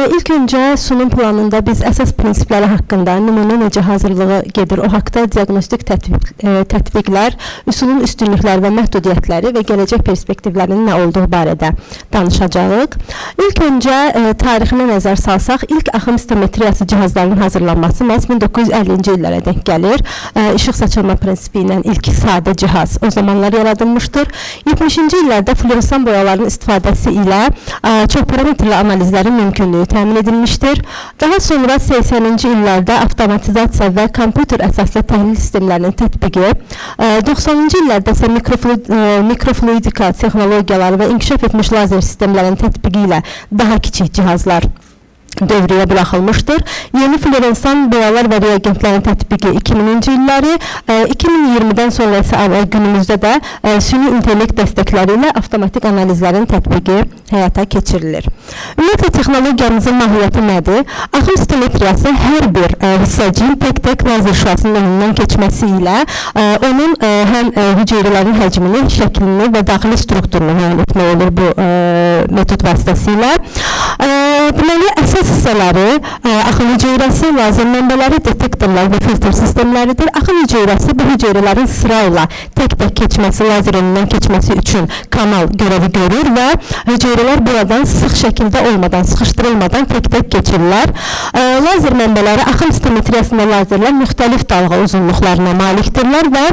İlk öncə sunum planında biz əsas prinsipləri haqqında, nümunə necə hazırlığı gedir, o haqda diaqnostik tətbiqlər, üsulun üstünlükləri və məhdudiyyətləri və gələcək perspektivlərinin nə olduğu barədə danışacağıq. İlk öncə tarixinə nəzər salsaq, ilk axım stometriyası cihazlarının hazırlanması məhz 1950-ci illərə denk gəlir. İşıq saçılma prinsipi ilə ilk sadə cihaz o zamanlar yaradılmışdır. 70-ci illərdə fluoresan boyaların istifadəsi ilə çox parametrli analizlərin mümkünlüyü təmin edilmişdir. Daha sonra 80-ci illərdə avtomatizasiya və kompüter əsaslı təhlil sistemlərinin tətbiqi, 90-cı illərdə isə mikrofluidika texnologiyaları və inkişaf etmiş lazer sistemlərinin tətbiqi ilə daha kiçik cihazlar dövrəyə buraxılmışdır. Yeni fluoresan boyalar və reagentlərin tətbiqi 2000-ci illəri, 2020-dən sonra isə günümüzdə də süni intellekt dəstəkləri ilə avtomatik analizlərin tətbiqi həyata keçirilir. Ümumiyyətlə, texnologiyamızın mahiyyəti nədir? Axım stometriyası hər bir hissəcin tək-tək lazer şüasının önündən keçməsi ilə onun həm hüceyrələrin həcmini, şəklini və daxili strukturunu müəyyən etmək olur bu metod vasitəsilə. Deməli, əsas hissələri axım hüceyrəsi, lazer mənbələri, detektorlar və filtr sistemləridir. Axım hüceyrəsi bu hüceyrələrin sırayla tək-tək keçməsi, lazer önündən keçməsi üçün kanal görəvi görür və hüceyrələr buradan sıx şəkildə olmadan, sıxışdırılmadan tək-tək keçirlər. Lazer mənbələri axım stometriyasında lazerlər müxtəlif dalğa uzunluqlarına malikdirlər və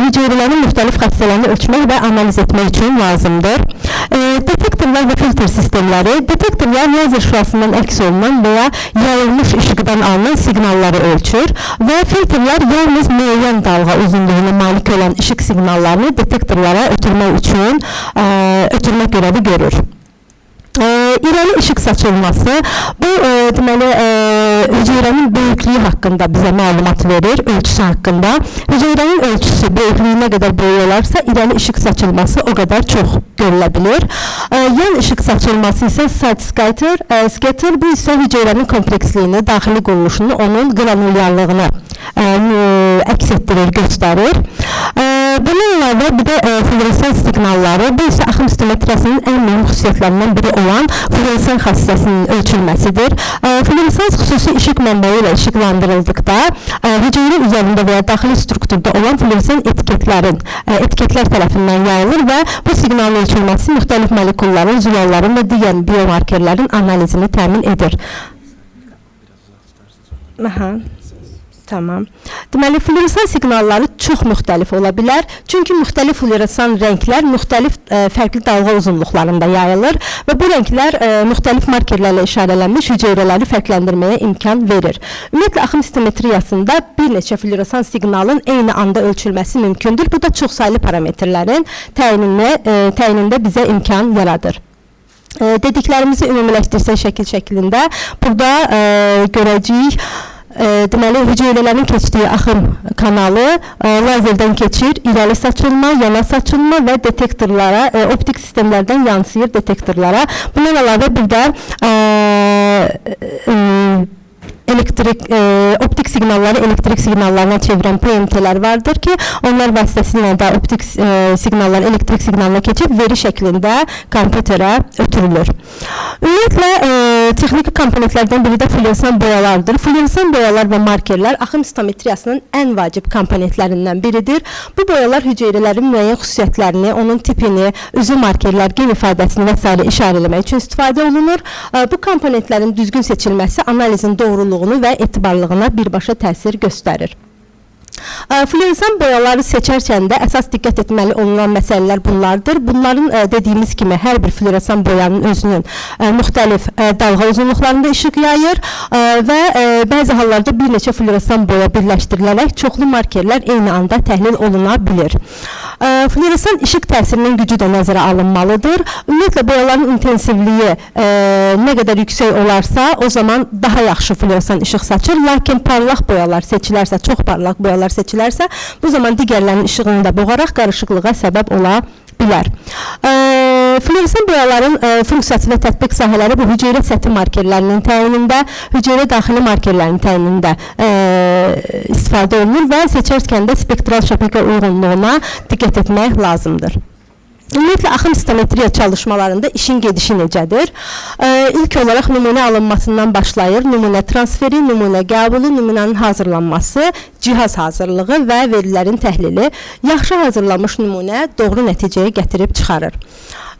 hüceyrələrin müxtəlif xassələrini ölçmək və analiz etmək üçün lazımdır. Detektorlar və filtr sistemləri, detektorlar lazer şüasından əks olunan və ya yayılmış işıqdan alınan siqnalları ölçür və filtrlər yalnız müəyyən dalğa uzunluğuna malik olan işıq siqnallarını detektorlara ötürmək görəvi görür. İrəli işıq saçılması, bu deməli hüceyrənin böyüklüyü haqqında bizə məlumat verir, ölçüsü haqqında. Hüceyrənin ölçüsü böyüklüyünə qədər böyük olarsa, irəli işıq saçılması o qədər çox görülə bilir. Yan işıq saçılması isə side scatter, bu isə hüceyrənin kompleksliyini, daxili quruluşunu, onun qranulyarlığını əks etdirir, göstərir. Bunun əlavə bir də fluoresan siqnalları, bu isə axım stometriyasının ən mühüm xüsusiyyətlərindən biri olan fluoresan xassəsinin ölçülməsidir. Fluoresan xüsusi işıq mənbəyi ilə işıqlandırıldıqda hüceyrə üzərində və ya daxili strukturda olan fluoresan etiketlər tərəfindən yayılır və bu siqnalın ölçülməsi müxtəlif molekulların, zülalların və digər biomarkerlərin analizini təmin edir. Tamam. Deməli, fluoresan siqnalları çox müxtəlif ola bilər. Çünki müxtəlif fluoresan rənglər müxtəlif fərqli dalğa uzunluqlarında yayılır və bu rənglər müxtəlif markerlərlə işarələnmiş hüceyrələri fərqləndirməyə imkan verir. Ümumiyyətlə, axım stometriyasında bir neçə fluoresan siqnalın eyni anda ölçülməsi mümkündür. Bu da çoxsaylı parametrlərin təyinində bizə imkan yaradır. Dediklərimizi ümumiləşdirsək şəkilində burada görəcəyik. Deməli, hüceyrələrin keçdiyi axım kanalı lazerdən keçir, irəli saçılma, yana saçılma və detektorlara, optik sistemlərdən yansıyır detektorlara. Bundan əlavə bir də optik siqnalları elektrik siqnallarına çevirən PMT-lər vardır ki, onlar vasitəsilə də optik siqnallar elektrik siqnalına keçib veri şəklində kompüterə ötürülür. Ümumiyyətlə, texniki komponentlərdən biri də fluoresan boyalardır. Fluoresan boyalar və markerlər axım stometriyasının ən vacib komponentlərindən biridir. Bu boyalar hüceyrələrin müəyyən xüsusiyyətlərini, onun tipini, üzü markerlər, gen ifadəsini və s. işarə eləmək üçün istifadə olunur. Bu komponentlərin düzgün seçilməsi analizin doğruluğunu və etibarlılığına birbaşa təsir göstərir. Fluoresan boyaları seçərkən də əsas diqqət etməli olunan məsələlər bunlardır. Bunların dediyimiz kimi hər bir fluoresan boyanın özünün müxtəlif dalğa uzunluqlarında işıq yayır və bəzi hallarda bir neçə fluoresan boya birləşdirilərək çoxlu markerlər eyni anda təhlil oluna bilir. Fluoresan işıq təsirinin gücü də nəzərə alınmalıdır. Ümumiyyətlə, boyaların intensivliyi nə qədər yüksək olarsa, o zaman daha yaxşı fluoresan işıq saçır. Lakin parlaq boyalar seçilərsə, çox parlaq boyalar seçilərsə, bu zaman digərlərinin işığını da boğaraq qarışıqlığa səbəb ola bilər. Fluoresan boyaların funksiyası və tətbiq sahələri bu hüceyrə səthi markerlərinin təyinində, hüceyrə daxili markerlərinin təyinində istifadə olunur və seçərkən də spektral şəbəkə uyğunluğuna diqqət etmək lazımdır. Ümumiyyətlə, axım stometriya çalışmalarında işin gedişi necədir? İlk olaraq nümunə alınmasından başlayır, nümunə transferi, nümunə qəbulu, nümunənin hazırlanması, cihaz hazırlığı və verilərin təhlili. Yaxşı hazırlanmış nümunə doğru nəticəyə gətirib çıxarır.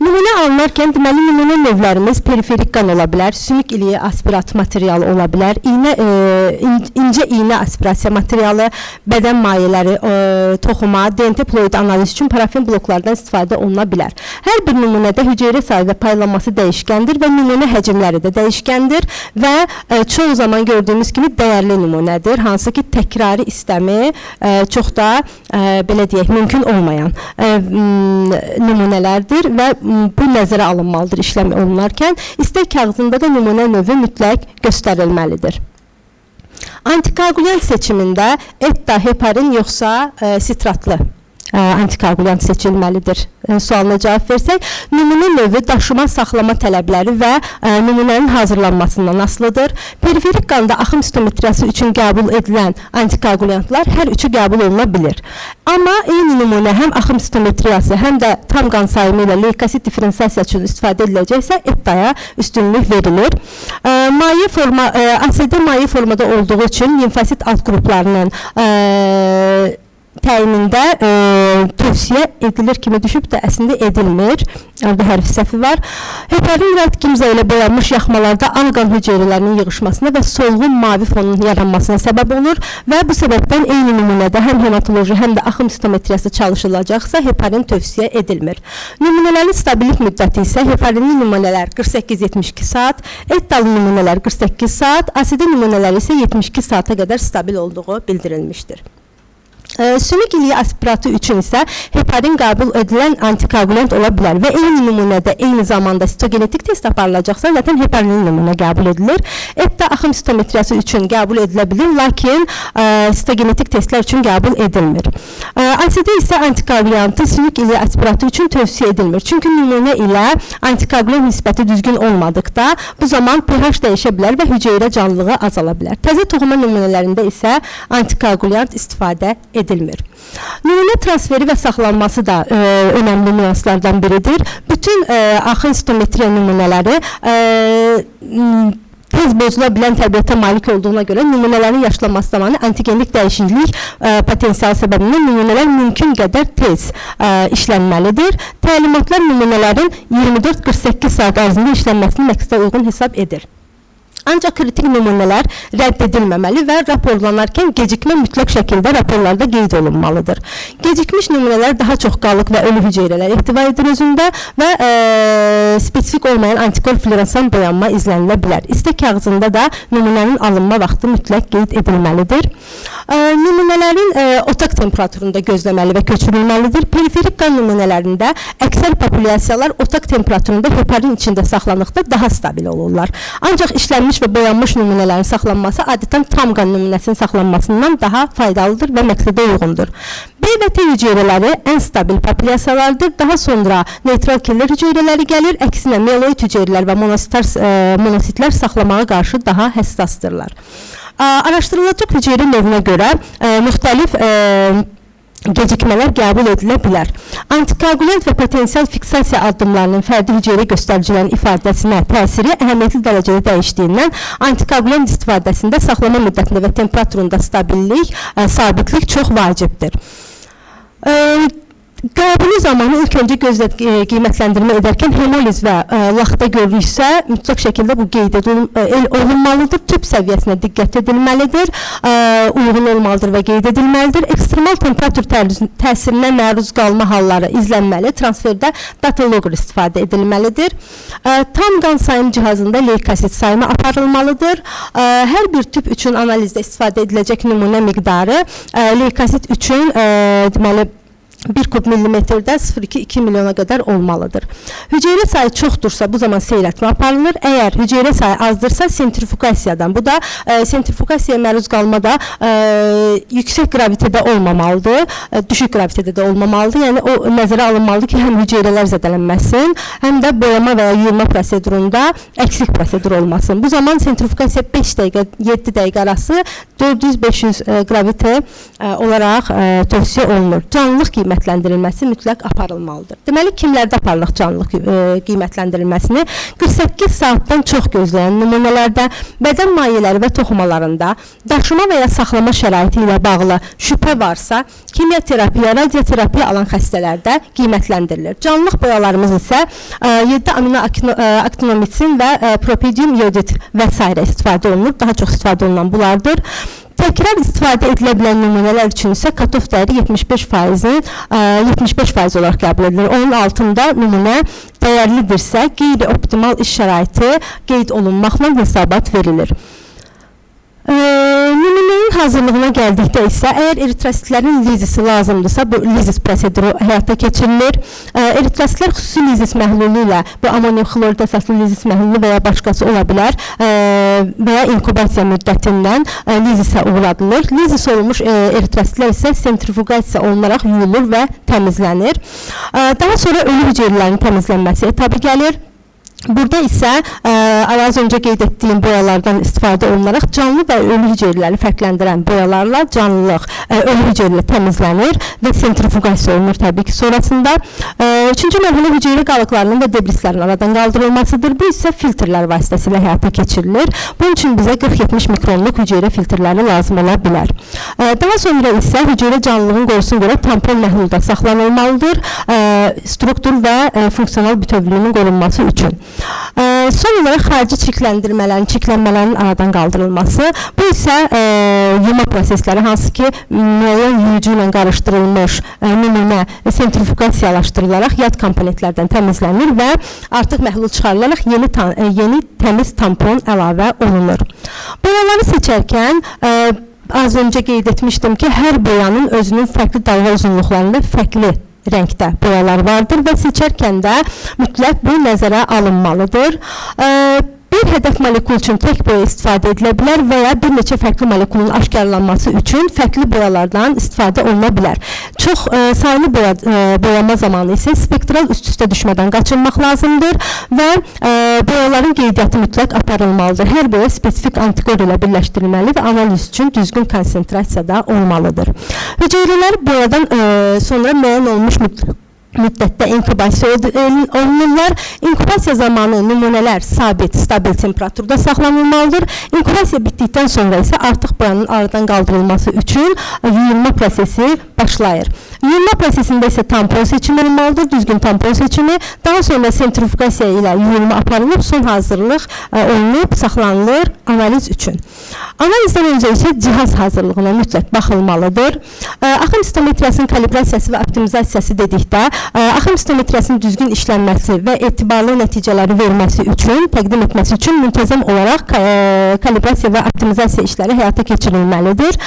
Nümunə alınarkən deməli nümunə növlərimiz periferik qan ola bilər, sümük iliyi aspirat materialı ola bilər, incə iynə aspirasiya materialı, bədən mayeləri, toxuma, DNT ploid analiz üçün parafin bloklardan istifadə oluna bilər. Hər bir nümunədə hüceyrə sayı və paylanması dəyişkəndir və nümunə həcmləri də dəyişkəndir və çoğu zaman gördüyümüz kimi dəyərli nümunədir, hansı ki təkrarı istəmi çox da belə deyək, mümkün olmayan nümunələrdir və bu nəzərə alınmalıdır işləm olunarkən. İstək kağızında da nümunə növü mütləq göstərilməlidir. Antikoagulyant seçimində ETA, heparin yoxsa sitratlı antikoagulyant seçilməlidir sualına cavab versək, nümunə növü daşıma, saxlama tələbləri və nümunənin hazırlanmasından asılıdır. Periferik qanda axım stometriyası üçün qəbul edilən antikoagulyantlar hər üçü qəbul oluna bilir. Amma eyni nümunə həm axım stometriyası, həm də tam qan sayımı ilə leykosit diferensiyasiya üçün istifadə ediləcəksə, ETA-ya üstünlük verilir. ASD maye formada olduğu üçün limfosit alt qruplarının təyinində tövsiyə edilir kimi düşüb də əslində edilmir. Orada hərf səhvi var. Heparin rəntgenimizə ilə boyanmış yaxmalarda alqan hüceyrələrinin yığışmasına və solğun mavi fonun yaranmasına səbəb olur və bu səbəbdən eyni nümunədə həm hematoloji, həm də axım stometriyası çalışılacaqsa heparin tövsiyə edilmir. Nümunələrin stabillik müddəti isə heparinli nümunələr 48-72 saat, ETA-lı nümunələr 48 saat, asidi nümunələr isə 72 saata qədər stabil olduğu bildirilmişdir. Sümük iliyi aspiratı üçün isə heparin qəbul edilən antikoagulyant ola bilər və eyni nümunədə eyni zamanda sitogenetik test aparılacaqsa zaten heparinli nümunə qəbul edilir. ETA axım stometriyası üçün qəbul edilə bilir, lakin sitogenetik testlər üçün qəbul edilmir. ASD isə antikoagulyantı sümük iliyi aspiratı üçün tövsiyə edilmir. Çünki nümunə ilə antikoagulyant nisbəti düzgün olmadıqda bu zaman pH dəyişə bilər və hüceyrə canlılığı azala bilər. Təzə toxuma nümunələrində isə antikoagulyant istifadə edilmir. Nümunə transferi və saxlanması da önəmli nüanslardan biridir. Bütün axın stometriya nümunələri tez bozula bilən təbiətə malik olduğuna görə nümunələrin yaşlanması zamanı antigenlik dəyişiklik potensial səbəbindən nümunələr mümkün qədər tez işlənməlidir. Təlimatlar nümunələrin 24-48 saat ərzində işlənməsini məqsədə uyğun hesab edir. Ancaq kritik nümunələr rədd edilməməli və raporlanarkən gecikmə mütləq şəkildə raporlarda qeyd olunmalıdır. Gecikmiş nümunələr daha çox qalıq və ölü hüceyrələr ehtiva edir özündə və spesifik olmayan antikor floresan boyanma izlənilə bilər. İstək kağızında da nümunənin alınma vaxtı mütləq qeyd edilməlidir. Nümunələrin otaq temperaturunda gözləməli və köçürülməlidir. Periferik qan nümunələrində əksər populyasiyalar otaq temperaturunda heparin içində saxlanıqda daha stabil olurlar. Ancaq işlənmiş və boyanmış nümunələrin saxlanması adətən tam qan nümunəsinin saxlanmasından daha faydalıdır və məqsədə uyğundur. B və T hüceyrələri ən stabil populyasiyalardır. Daha sonra neytral killer hüceyrələri gəlir. Əksinə mieloid hüceyrələr və monositlər saxlamağa qarşı daha həssasdırlar. Araşdırılacaq hüceyrə növünə görə müxtəlif gecikmələr qəbul edilə bilər. Antikoagulyant və potensial fiksasiya addımlarının fərdi hüceyrə göstəricilərin ifadəsinə təsiri əhəmiyyətli dərəcədə dəyişdiyindən antikoagulyant istifadəsində saxlama müddətində və temperaturunda stabillik, sabitlik çox vacibdir. Qəbulu zamanı ilk öncə gözlə qiymətləndirmə edərkən hemoliz və laxta görülürsə, mütləq şəkildə bu qeyd olunmalıdır, tüp səviyyəsinə diqqət edilməlidir, uyğun olmalıdır və qeyd edilməlidir. Ekstremal temperatur təsirinə məruz qalma halları izlənməli, transferdə data logger istifadə edilməlidir. Tam qan sayım cihazında leykosit sayımı aparılmalıdır. Hər bir tüp üçün analizdə istifadə ediləcək nümunə miqdarı leykosit üçün deməli 1 kub millimetrdə 0,2 milyona qədər olmalıdır. Hüceyrə sayı çoxdursa bu zaman seyrətmə aparılır. Əgər hüceyrə sayı azdırsa sentrifugasiyadan, bu da sentrifugasiyaya məruz qalmada yüksək gravitədə olmamalıdır, düşük gravitədə də olmamalıdır. Yəni o nəzərə alınmalıdır ki, həm hüceyrələr zədələnməsin, həm də boyama və ya yuyulma prosedurunda əksik prosedur olmasın. Bu zaman sentrifugasiya 5 dəqiqə, 7 dəqiqə arası 400-500 gravitə olaraq tövsiyə olunur. Canlılıq qiymətləri qiymətləndirilməsi mütləq aparılmalıdır. Deməli, kimlərdə aparılıq canlılıq qiymətləndirilməsini? 48 saatdan çox gözləyən nümunələrdə, bədən mayeləri və toxumalarında, daşıma və ya saxlama şəraiti ilə bağlı şübhə varsa, kimyaterapiya, radioterapiya alan xəstələrdə qiymətləndirilir. Canlılıq boyalarımız isə 7 aminoaktinomitsin və propedium iodid və s. istifadə olunur. Daha çox istifadə olunan bunlardır. Təkrar istifadə edilə bilən nümunələr üçün isə katof dəyəri 75% olaraq qəbul edilir. Onun altında nümunə dəyərlidirsə, qeyri-optimal iş şəraiti qeyd olunmaqla hesabat verilir. Nümunənin hazırlığına gəldikdə isə, əgər eritrositlərin lizisi lazımdırsa, bu lizis proseduru həyata keçirilir. Eritrositlər xüsusi lizis məhlulu ilə, bu amonium xlorid əsaslı lizis məhlulu və ya başqası ola bilər və ya inkubasiya müddətindən lizisə uğradılır. Lizis olmuş eritrositlər isə sentrifugasiya olunaraq yuyulur və təmizlənir. Daha sonra ölü hüceyrələrin təmizlənməsi etabı gəlir. Burada isə az öncə qeyd etdiyim boyalardan istifadə olunaraq canlı və ölü hüceyrələri fərqləndirən boyalarla canlılıq, ölü hüceyrə təmizlənir və sentrifugasiya olunur təbii ki sonrasında. Üçüncü mərhələ hüceyrə qalıqlarının və debrislərin aradan qaldırılmasıdır. Bu isə filtrlər vasitəsilə həyata keçirilir. Bunun üçün bizə 40-70 mikronluq hüceyrə filtrləri lazım ola bilər. Daha sonra isə hüceyrə canlılığın qorusuna görə tampon məhlulda saxlanılmalıdır, struktur və funksional bütövlüyünün qorunması üçün. Son olaraq xarici çirklənmələrin aradan qaldırılması. Bu isə yuma prosesləri, hansı ki müəyyən yuyucu ilə qarışdırılmış nümunə sentrifugasiyalaşdırılaraq yad komponentlərdən təmizlənir və artıq məhlul çıxarılaraq yeni təmiz tampon əlavə olunur. Boyaları seçərkən az öncə qeyd etmişdim ki, hər boyanın özünün fərqli dalğa uzunluqlarında fərqli rəngdə boyalar vardır və seçərkən də mütləq bu nəzərə alınmalıdır. Bir hədəf molekul üçün tək boya istifadə edilə bilər və ya bir neçə fərqli molekulun aşkarlanması üçün fərqli boyalardan istifadə oluna bilər. Çox sayılı boyama zamanı isə spektral üst-üstə düşmədən qaçınmaq lazımdır və boyaların qeydiyyatı mütləq aparılmalıdır. Hər boya spesifik antikor ilə birləşdirilməli və analiz üçün düzgün konsentrasiyada olmalıdır. Hüceyrələr boyadan sonra müəyyən olmuş müddətdə inkubasiya olunurlar. İnkubasiya zamanı nümunələr sabit, stabil temperaturda saxlanılmalıdır. İnkubasiya bitdikdən sonra isə artıq boyanın aradan qaldırılması üçün yuyulma prosesi başlayır. Yuyulma prosesində isə tampon seçimi olmalıdır, düzgün tampon seçimi. Daha sonra sentrifugasiya ilə yuyulma aparılıb, son hazırlıq olunub, saxlanılır analiz üçün. Analizdən öncə isə cihaz hazırlığına mütləq baxılmalıdır. Axım stometriyasının kalibrasiyası və optimizasiyası dedikdə, axım stometriyasının düzgün işlənməsi və etibarlı nəticələri verməsi üçün, təqdim etməsi üçün müntəzəm olaraq kalibrasiya və optimizasiya işləri həyata keçirilməlidir.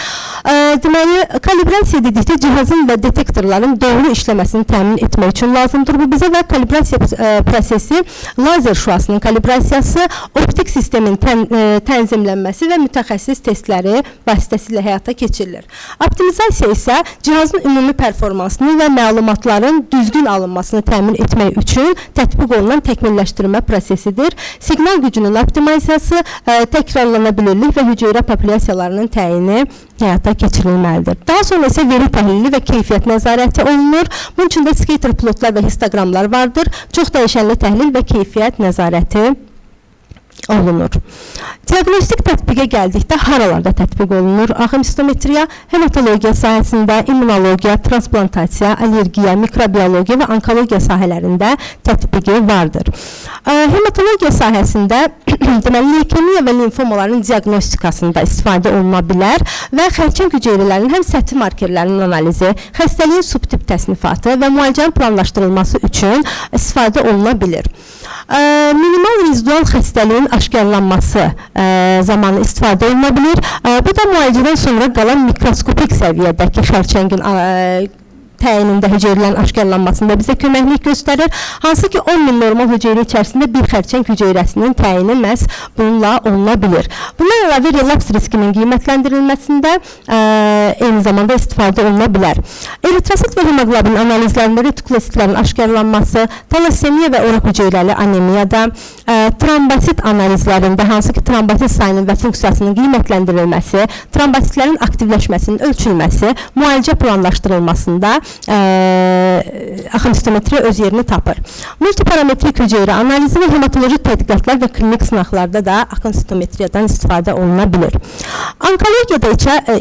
Deməli, kalibrasiya dedikdə cihazın və detektorların doğru işləməsini təmin etmək üçün lazımdır. Bu bizə və kalibrasiya prosesi, lazer şüasının kalibrasiyası, optik sistemin tənzimlənməsi və mütəxəssis testləri vasitəsilə həyata keçirilir. Optimizasiya isə cihazın ümumi performansını və məlumatların düzgün alınmasını təmin etmək üçün tətbiq olunan təkmilləşdirmə prosesidir. Siqnal gücünün optimizasiyası, təkrarlanabilirlik və hüceyrə populyasiyalarının təyini həyata keçirilməlidir. Daha sonra isə veri təhlili və keyfiyyət nəzarəti olunur. Bunun üçün də skater plotlar və histogramlar vardır. Çox dəyişənli təhlil və keyfiyyət nəzarəti olunur. Diagnostik tətbiqə gəldikdə haralarda tətbiq olunur? Axım stometriya hematologiya sahəsində, immunologiya, transplantasiya, allergiya, mikrobiologiya və onkologiya sahələrində tətbiqi vardır. Hematologiya sahəsində deməli leykemiya və limfomaların diagnostikasında istifadə oluna bilər və xərçəng hüceyrələrinin həm səthi markerlərinin analizi, xəstəliyin subtip təsnifatı və müalicənin planlaşdırılması üçün istifadə oluna bilir. Minimal rezidual xəstəliyin aşkarlanması zamanı istifadə oluna bilir. Bu da müalicədən sonra qalan mikroskopik səviyyədəki xərçəngin təyinində hüceyrələrin aşkarlanmasında bizə köməklik göstərir. Hansı ki 10.000 normal hüceyrə içərisində bir xərçəng hüceyrəsinin təyini məhz bununla oluna bilir. Bundan əlavə relaps riskinin qiymətləndirilməsində eyni zamanda istifadə oluna bilər. Eritrosit və hemoglobin analizlərində retikulositlərin aşkarlanması, talassemiya və oraq hüceyrəli anemiyada, trombosit analizlərində hansı ki trombosit sayının və funksiyasının qiymətləndirilməsi, trombositlərin aktivləşməsinin ölçülməsi, müalicə planlaşdırılmasında axın öz yerini tapır. Multiparametrik hüceyrə analizi və hematoloji tədqiqatlar və klinik sınaqlarda da axın istifadə oluna bilir. Onkologiyada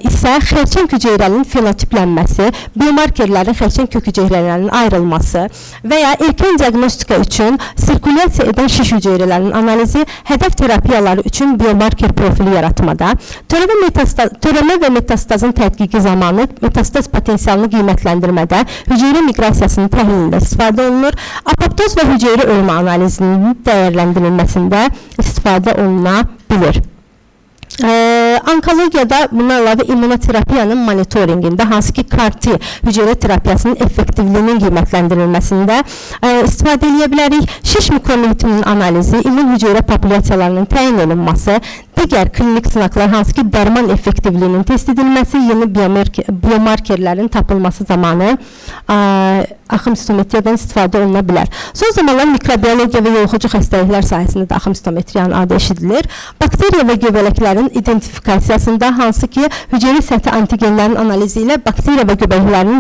isə xərçəng hüceyrənin fenotiplənməsi, biomarkerlərin xərçəng kök hüceyrələrinin ayrılması və ya erkən diagnostika üçün sirkulyasiya edən şiş hüceyrələrinin analizi, hədəf terapiyaları üçün biomarker profili yaratmada, törəmə və metastazın tədqiqi zamanı metastaz potensialını qiymətləndirmədə, hüceyrə miqrasiyasının təhlilində istifadə olunur, apoptoz və hüceyrə ölümü analizinin dəyərləndirilməsində istifadə oluna bilir. Onkologiyada buna əlavə immunoterapiyanın monitoringində, hansı ki CAR-T hüceyrə terapiyasının effektivliyinin qiymətləndirilməsində istifadə edə bilərik. Şiş mikromiyotinin analizi, immun hüceyrə populyasiyalarının təyin olunması, digər klinik sınaqlar, hansı ki dərman effektivliyinin test edilməsi, yeni biomarkerlərin tapılması zamanı axın istifadə oluna bilər. Son zamanlar mikrobiologiya və yoluxucu xəstəliklər sahəsində də axın adı eşidilir. Bakteriya və göbələklərin identifikasiyasında, hansı ki hüceyrə səthi antigenlərin analizi ilə bakteriya və göbələklərin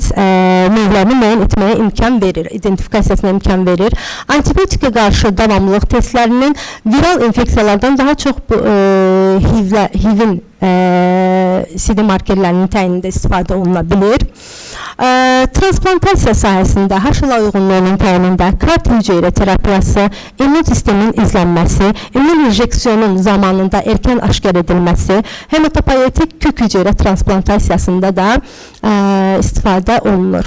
növlərini müəyyən etməyə imkan verir, identifikasiyasına imkan verir. Antibiotika qarşı davamlılıq testlərinin viral infeksiyalardan daha çox HIV-in CD markerlərinin təyinində istifadə oluna bilir. Transplantasiya sahəsində HLA uyğunluğunun təyinində CAR-T hüceyrə terapiyası, immun sistemin izlənməsi, immun injeksiyonun zamanında erkən aşkar edilməsi, hematopoietik kök hüceyrə transplantasiyasında da istifadə olunur.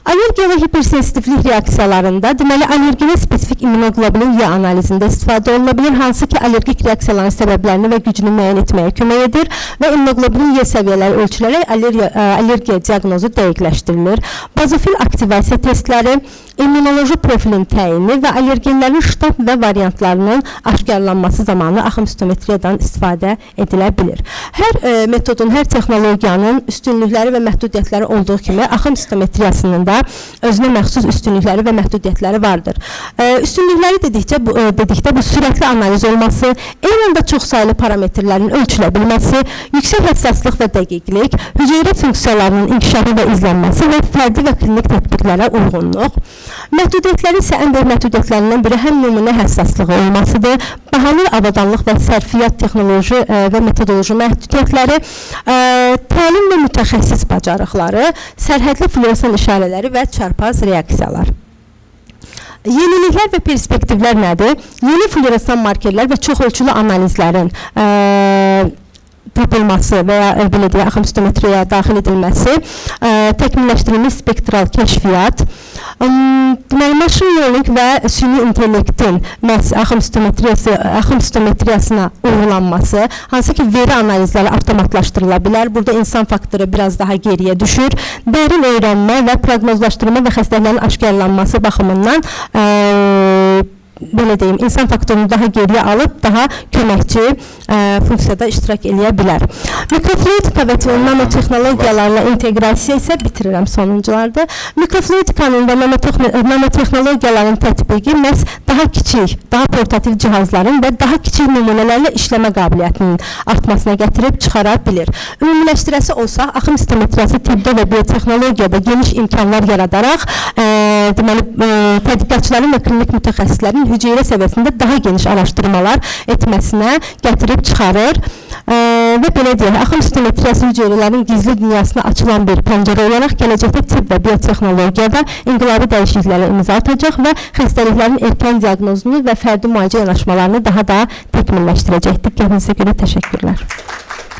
Allergiya və hipersensitivlik reaksiyalarında, deməli, allergenə spesifik immunoglobulin Y analizində istifadə oluna bilir, hansı ki allergik reaksiyaların səbəblərini və gücünü müəyyən etməyə kömək edir və immunoglobulin Y səviyyələri ölçülərək allergiya diaqnozu dəqiqləşdirilir. Bazofil aktivasiya testləri, immunoloji profilin təyini və allergenlərin ştab və variantlarının aşkarlanması zamanı axın istifadə edilə bilir. Hər metodun, hər texnologiyanın üstünlükləri və məhdudiyyətləri olduğu kimi axın istometriyasının da özünə məxsus üstünlükləri və məhdudiyyətləri vardır. Üstünlükləri dedikdə bu sürətli analiz olması, eyni anda çox saylı parametrlərin ölçülə bilməsi, yüksək həssaslıq və dəqiqlik, hüceyrə funksiyalarının inkişafı və izlənməsi və fərdi və klinik tətbiqlərə uyğunluq. Məhdudiyyətləri isə ən böyük məhdudiyyətlərindən biri həm nümunə həssaslığı olmasıdır, bahalı avadanlıq və sərfiyyat texnoloji və metodoloji məhdudiyyətləri, təlim və mütəxəssis bacarıqları, sərhədli fluoresan işarələri və çarpaz reaksiyalar. Yeniliklər və perspektivlər nədir? Yeni fluoresan markerlər və çox ölçülü analizlərin tapılması və ya belə deyək, axın daxil edilməsi, təkmilləşdirilmiş spektral kəşfiyyat, deməli, maşın learning və süni intellektin axın stometriyasına uyğulanması, hansı ki veri analizləri avtomatlaşdırıla bilər, burada insan faktoru biraz daha geriyə düşür, dərin öyrənmə və proqnozlaşdırma və xəstələrin aşkarlanması baxımından belə deyim, insan faktorunu daha geriyə alıb, daha köməkçi funksiyada iştirak edə bilər. Mikrofluidika və nanotexnologiyalarla inteqrasiya isə bitirirəm sonuncularda. Mikrofluidikanın və nanotexnologiyaların tətbiqi məhz daha kiçik, daha portativ cihazların və daha kiçik nümunələrlə işləmə qabiliyyətinin artmasına gətirib çıxara bilir. Ümumiləşdirəsi olsaq, axın istometriyası tibbdə və biotexnologiyada geniş imkanlar yaradaraq, deməli, tədqiqatçıların və klinik mütəxəssislərin hüceyrə səviyyəsində daha geniş araşdırmalar etməsinə gətirib çıxarır və belə deyək, axın istometriyası hüceyrələrin gizli dünyasına açılan bir pəncərə olaraq gələcəkdə tibb və biotexnologiyada inqilabi dəyişikliklərə imza atacaq və xəstəliklərin erkən diaqnozunu və fərdi müalicə yanaşmalarını daha da təkmilləşdirəcək. Diqqətinizə görə təşəkkürlər.